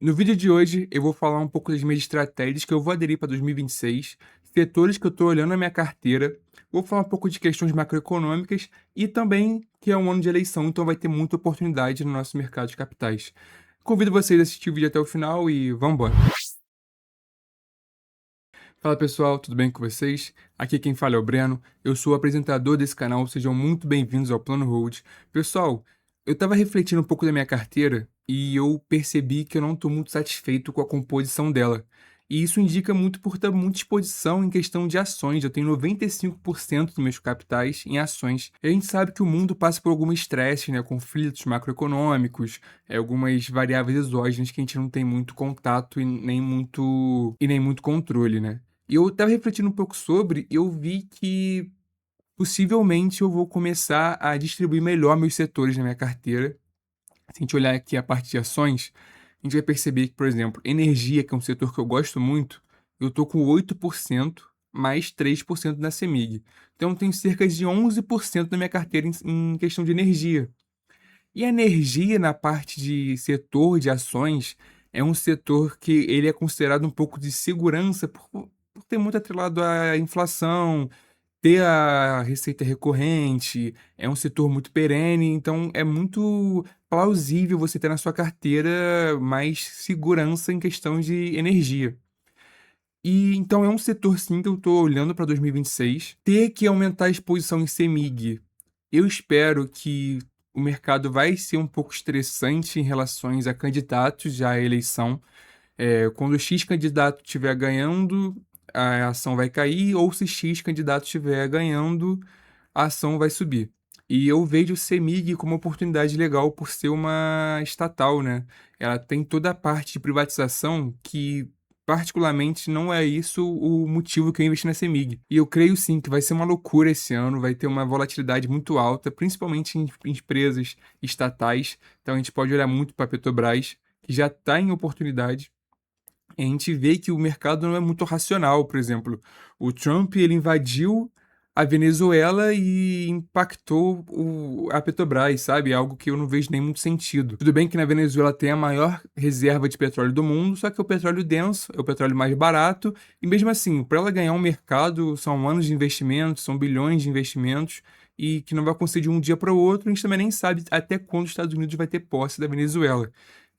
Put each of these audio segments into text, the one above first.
No vídeo de hoje, eu vou falar um pouco das minhas estratégias que eu vou aderir para 2026, setores que eu estou olhando na minha carteira, vou falar um pouco de questões macroeconômicas e também que é um ano de eleição, então vai ter muita oportunidade no nosso mercado de capitais. Convido vocês a assistir o vídeo até o final e vamos embora. Fala pessoal, tudo bem com vocês? Aqui quem fala é o Breno, eu sou o apresentador desse canal, sejam muito bem-vindos ao Plano Hold. Pessoal, eu estava refletindo um pouco da minha carteira e eu percebi que eu não estou muito satisfeito com a composição dela. E isso indica muito por ter muita exposição em questão de ações. Eu tenho 95% dos meus capitais em ações. E a gente sabe que o mundo passa por algum estresse, né? Conflitos macroeconômicos, algumas variáveis exógenas que a gente não tem muito contato e nem muito controle, né? E eu estava refletindo um pouco sobre, e eu vi que possivelmente eu vou começar a distribuir melhor meus setores na minha carteira. Se a gente olhar aqui a parte de ações, a gente vai perceber que, por exemplo, energia, que é um setor que eu gosto muito, eu tô com 8% mais 3% na CEMIG. Então eu tenho cerca de 11% da minha carteira em questão de energia. E a energia na parte de setor de ações é um setor que ele é considerado um pouco de segurança por ter muito atrelado à inflação, ter a receita recorrente, é um setor muito perene, então é muito plausível você ter na sua carteira mais segurança em questão de energia. E então é um setor sim que eu estou olhando para 2026. Ter que aumentar a exposição em CEMIG, eu espero que o mercado vai ser um pouco estressante em relações a candidatos à eleição. Quando X candidato estiver ganhando, a ação vai cair, ou se X candidato estiver ganhando, a ação vai subir. E eu vejo o CEMIG como uma oportunidade legal por ser uma estatal, né? Ela tem toda a parte de privatização que, particularmente, não é isso o motivo que eu investi na CEMIG. E eu creio sim que vai ser uma loucura esse ano, vai ter uma volatilidade muito alta, principalmente em empresas estatais. Então a gente pode olhar muito para a Petrobras, que já está em oportunidade. A gente vê que o mercado não é muito racional, por exemplo, o Trump ele invadiu a Venezuela e impactou a Petrobras, sabe? Algo que eu não vejo nem muito sentido. Tudo bem que na Venezuela tem a maior reserva de petróleo do mundo, só que é o petróleo denso, é o petróleo mais barato, e mesmo assim, para ela ganhar um mercado, são anos de investimento, são bilhões de investimentos, e que não vai acontecer de um dia para o outro, a gente também nem sabe até quando os Estados Unidos vai ter posse da Venezuela.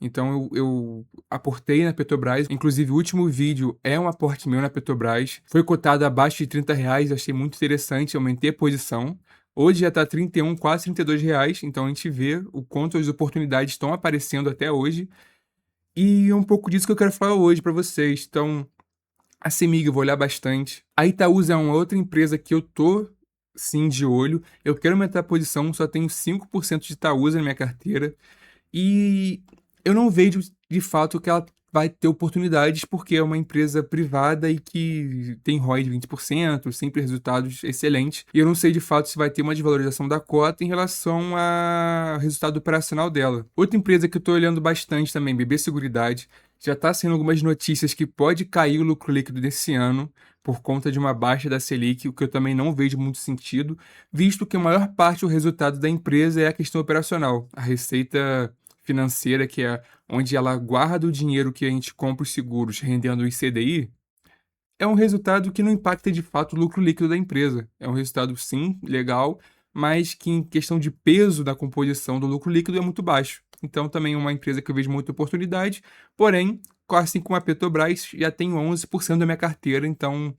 Então eu aportei na Petrobras, inclusive o último vídeo é um aporte meu na Petrobras. Foi cotado abaixo de R$ 30, achei muito interessante, aumentei a posição. Hoje já está 31, quase R$ 32, então a gente vê o quanto as oportunidades estão aparecendo até hoje. E é um pouco disso que eu quero falar hoje para vocês. Então, a CEMIG eu vou olhar bastante. A Itaúsa é uma outra empresa que eu tô sim de olho. Eu quero aumentar a posição, só tenho 5% de Itaúsa na minha carteira. E eu não vejo de fato que ela vai ter oportunidades, porque é uma empresa privada e que tem ROI de 20%, sempre resultados excelentes. E eu não sei de fato se vai ter uma desvalorização da cota em relação ao resultado operacional dela. Outra empresa que eu estou olhando bastante também, BB Seguridade, já está sendo algumas notícias que pode cair o lucro líquido desse ano por conta de uma baixa da Selic, o que eu também não vejo muito sentido, visto que a maior parte do resultado da empresa é a questão operacional. A receita financeira, que é onde ela guarda o dinheiro que a gente compra os seguros rendendo o ICDI, é um resultado que não impacta de fato o lucro líquido da empresa. É um resultado, sim, legal, mas que em questão de peso da composição do lucro líquido é muito baixo. Então, também é uma empresa que eu vejo muita oportunidade, porém, assim como a Petrobras, já tenho 11% da minha carteira, então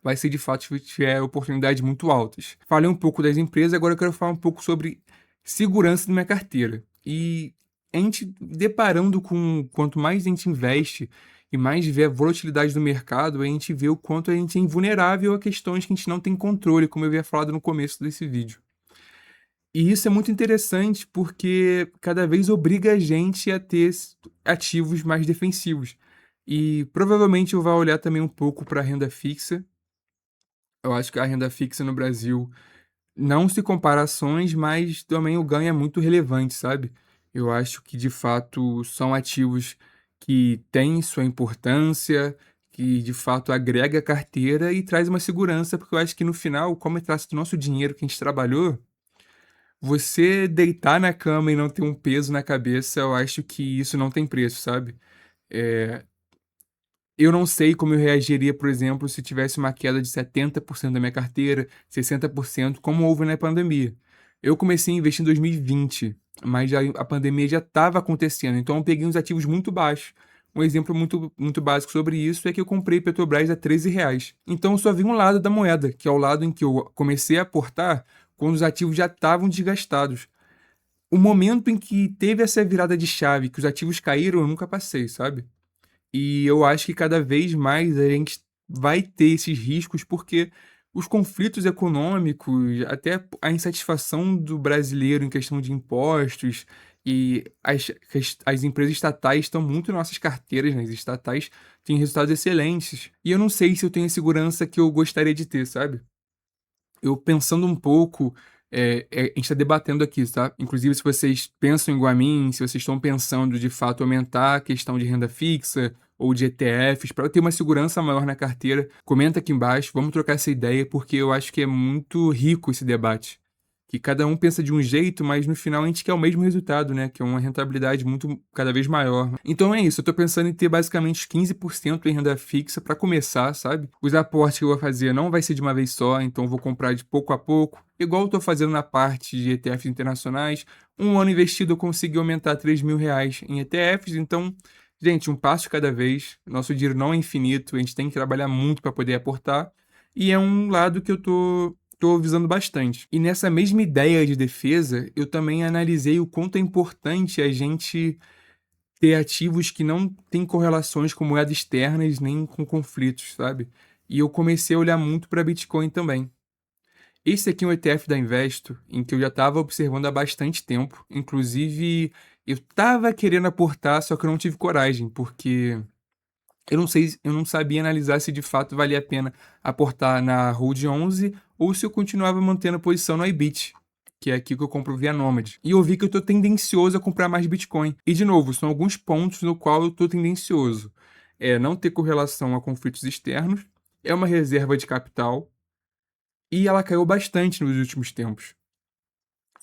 vai ser de fato se tiver oportunidades muito altas. Falei um pouco das empresas, agora eu quero falar um pouco sobre segurança da minha carteira. E a gente deparando com quanto mais a gente investe e mais vê a volatilidade do mercado, a gente vê o quanto a gente é invulnerável a questões que a gente não tem controle, como eu havia falado no começo desse vídeo. E isso é muito interessante porque cada vez obriga a gente a ter ativos mais defensivos. E provavelmente eu vou olhar também um pouco para a renda fixa. Eu acho que a renda fixa no Brasil não se compara a ações, mas também o ganho é muito relevante, sabe? Eu acho que de fato são ativos que têm sua importância, que de fato agrega a carteira e traz uma segurança, porque eu acho que no final, como é traço do nosso dinheiro que a gente trabalhou, Você deitar na cama e não ter um peso na cabeça, eu acho que isso não tem preço, sabe? Eh, eu não sei como eu reagiria, por exemplo, se tivesse uma queda de 70% da minha carteira, 60%, como houve na pandemia. Eu comecei a investir em 2020, mas já a pandemia já estava acontecendo, então eu peguei uns ativos muito baixos. Um exemplo muito básico sobre isso é que eu comprei Petrobras a R$ 13. Então eu só vi um lado da moeda, que é o lado em que eu comecei a aportar quando os ativos já estavam desgastados. O momento em que teve essa virada de chave, que os ativos caíram, eu nunca passei, sabe? E eu acho que cada vez mais a gente vai ter esses riscos, porque os conflitos econômicos, até a insatisfação do brasileiro em questão de impostos e as empresas estatais estão muito em nossas carteiras, né? As estatais têm resultados excelentes. E eu não sei se eu tenho a segurança que eu gostaria de ter, sabe? Eu pensando um pouco, a gente tá debatendo aqui, tá? Inclusive, se vocês pensam igual a mim, se vocês estão pensando de fato aumentar a questão de renda fixa ou de ETFs para eu ter uma segurança maior na carteira, comenta aqui embaixo, vamos trocar essa ideia, porque eu acho que é muito rico esse debate. Que cada um pensa de um jeito, mas no final a gente quer o mesmo resultado, né? Que é uma rentabilidade muito cada vez maior. Então é isso, eu tô pensando em ter basicamente 15% em renda fixa para começar, sabe? Os aportes que eu vou fazer não vai ser de uma vez só, então eu vou comprar de pouco a pouco. Igual eu tô fazendo na parte de ETFs internacionais. Um ano investido eu consegui aumentar R$ 3.000 em ETFs, então, gente, um passo de cada vez. Nosso dinheiro não é infinito, a gente tem que trabalhar muito para poder aportar. E é um lado que eu tô visando bastante. E nessa mesma ideia de defesa, eu também analisei o quanto é importante a gente ter ativos que não têm correlações com moedas externas nem com conflitos, sabe? E eu comecei a olhar muito para Bitcoin também. Esse aqui é um ETF da Investo, em que eu já estava observando há bastante tempo. Inclusive, eu estava querendo aportar, só que eu não tive coragem, porque eu não sabia analisar se de fato valia a pena aportar na Hold 11 ou se eu continuava mantendo a posição no iBit, que é aqui que eu compro via Nomad. E eu vi que eu tô tendencioso a comprar mais Bitcoin. E de novo, são alguns pontos no qual eu tô tendencioso. É não ter correlação a conflitos externos, é uma reserva de capital e ela caiu bastante nos últimos tempos.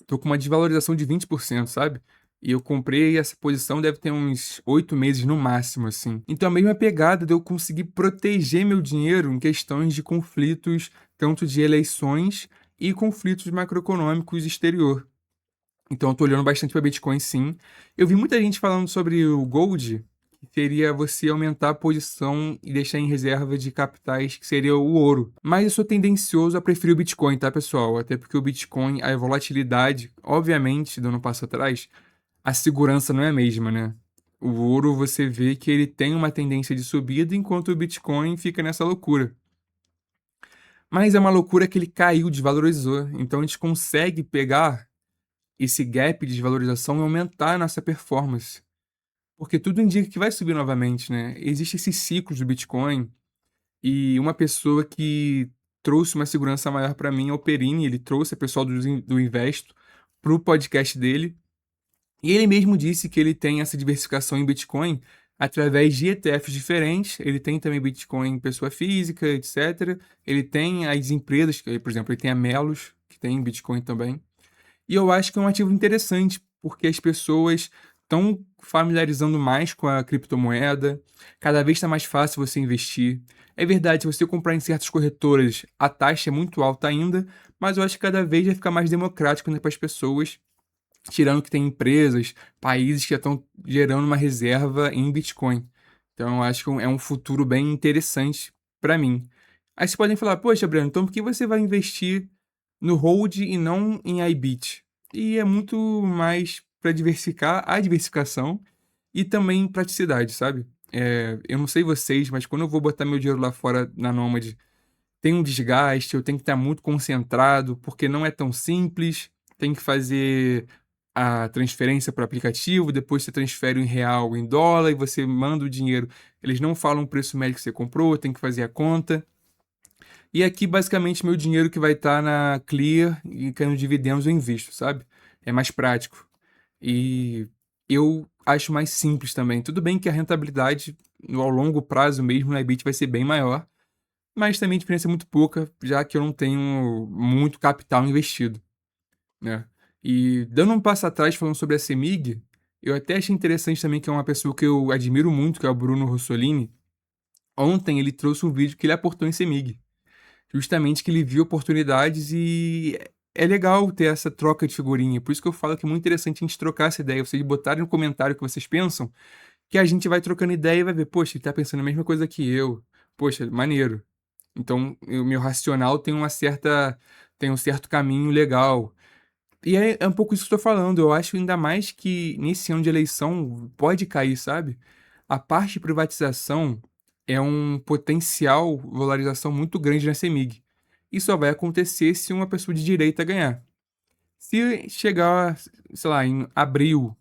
Tô com uma desvalorização de 20%, sabe? E eu comprei essa posição deve ter uns 8 meses no máximo, assim. Então a mesma pegada de eu conseguir proteger meu dinheiro em questões de conflitos, tanto de eleições e conflitos macroeconômicos exterior. Então eu tô olhando bastante para Bitcoin, sim. Eu vi muita gente falando sobre o Gold, que seria você aumentar a posição e deixar em reserva de capitais, que seria o ouro. Mas eu sou tendencioso a preferir o Bitcoin, tá, pessoal? Até porque o Bitcoin, a volatilidade, obviamente, do ano passo atrás, a segurança não é a mesma, né? O ouro você vê que ele tem uma tendência de subida, enquanto o Bitcoin fica nessa loucura. Mas é uma loucura que ele caiu, desvalorizou. Então a gente consegue pegar esse gap de desvalorização e aumentar a nossa performance. Porque tudo indica que vai subir novamente, né? Existe esses ciclos do Bitcoin e uma pessoa que trouxe uma segurança maior para mim é o Perini, ele trouxe a pessoal do Investo pro podcast dele. E ele mesmo disse que ele tem essa diversificação em Bitcoin através de ETFs diferentes. Ele tem também Bitcoin em pessoa física, etc. Ele tem as empresas, por exemplo, ele tem a Melos, que tem Bitcoin também. E eu acho que é um ativo interessante, porque as pessoas estão familiarizando mais com a criptomoeda, cada vez está mais fácil você investir. É verdade, se você comprar em certas corretoras, a taxa é muito alta ainda, mas eu acho que cada vez vai ficar mais democrático, né, para as pessoas, tirando que tem empresas, países que já estão gerando uma reserva em Bitcoin. Então eu acho que é um futuro bem interessante para mim. Aí vocês podem falar, poxa, Breno, então por que você vai investir no Hold e não em iBit? E é muito mais para diversificar a diversificação e também praticidade, sabe? Eu não sei vocês, mas quando eu vou botar meu dinheiro lá fora na Nomad, tem um desgaste, eu tenho que estar muito concentrado, porque não é tão simples, tem que fazer a transferência para o aplicativo, depois você transfere em real, em dólar, e você manda o dinheiro. Eles não falam o preço médio que você comprou, tem que fazer a conta. E aqui, basicamente, meu dinheiro que vai estar na Clear e caindo dividendos eu invisto, sabe? É mais prático. E eu acho mais simples também. Tudo bem que a rentabilidade ao longo prazo mesmo na IBIT vai ser bem maior, mas também a diferença é muito pouca, já que eu não tenho muito capital investido, né? E dando um passo atrás falando sobre a CEMIG, eu até achei interessante também que é uma pessoa que eu admiro muito, que é o Bruno Rossolini. Ontem ele trouxe um vídeo que ele aportou em CEMIG. Justamente que ele viu oportunidades e é legal ter essa troca de figurinha. Por isso que eu falo que é muito interessante a gente trocar essa ideia. Vocês botarem no comentário o que vocês pensam, que a gente vai trocando ideia e vai ver, poxa, ele tá pensando a mesma coisa que eu. Poxa, maneiro. Então, o meu racional tem um certo caminho legal. E é um pouco isso que eu tô falando. Eu acho ainda mais que nesse ano de eleição pode cair, sabe? A parte de privatização é um potencial valorização muito grande na CEMIG. Isso só vai acontecer se uma pessoa de direita ganhar. Se chegar, sei lá, em abril,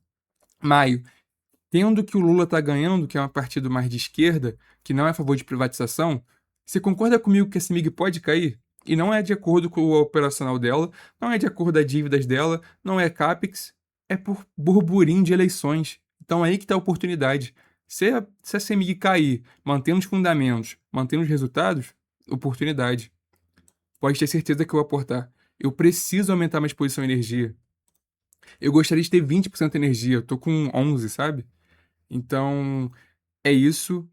maio, tendo que o Lula tá ganhando, que é um partido mais de esquerda, que não é a favor de privatização, você concorda comigo que a CEMIG pode cair? E não é de acordo com o operacional dela, não é de acordo com as dívidas dela, não é CAPEX, é por burburinho de eleições. Então é aí que está a oportunidade. Se a CEMIG cair, mantendo os fundamentos, mantendo os resultados, oportunidade. Pode ter certeza que eu vou aportar. Eu preciso aumentar minha exposição à energia. Eu gostaria de ter 20% de energia, eu tô com 11, sabe? Então, é isso.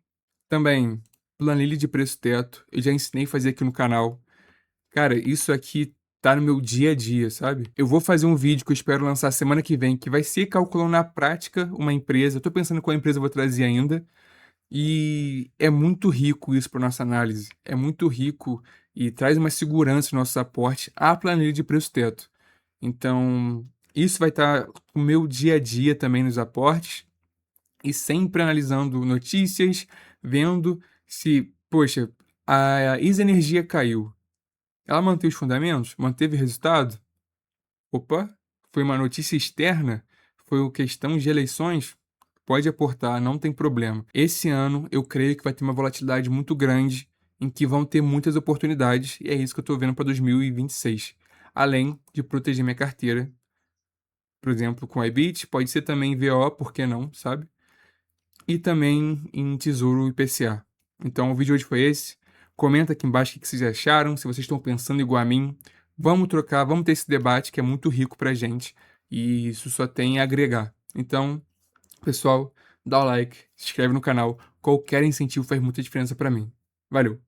Também, planilha de preço teto. Eu já ensinei a fazer aqui no canal. Cara, isso aqui tá no meu dia a dia, sabe? Eu vou fazer um vídeo que eu espero lançar semana que vem, que vai ser calculando na prática uma empresa. Eu tô pensando qual empresa eu vou trazer ainda. E é muito rico isso para nossa análise. É muito rico e traz uma segurança no nosso aporte à planilha de preço teto. Então, isso vai estar no meu dia a dia também nos aportes e sempre analisando notícias, vendo se, poxa, a Isa Energia caiu. Ela manteve os fundamentos? Manteve resultado? Opa, foi uma notícia externa? Foi uma questão de eleições? Pode aportar, não tem problema. Esse ano eu creio que vai ter uma volatilidade muito grande, em que vão ter muitas oportunidades, e é isso que eu estou vendo para 2026. Além de proteger minha carteira, por exemplo, com a IBIT, pode ser também VO, por que não, sabe? E também em Tesouro IPCA. Então o vídeo de hoje foi esse. Comenta aqui embaixo o que vocês acharam, se vocês estão pensando igual a mim. Vamos trocar, vamos ter esse debate que é muito rico pra gente e isso só tem a agregar. Então, pessoal, dá o like, se inscreve no canal. Qualquer incentivo faz muita diferença pra mim. Valeu!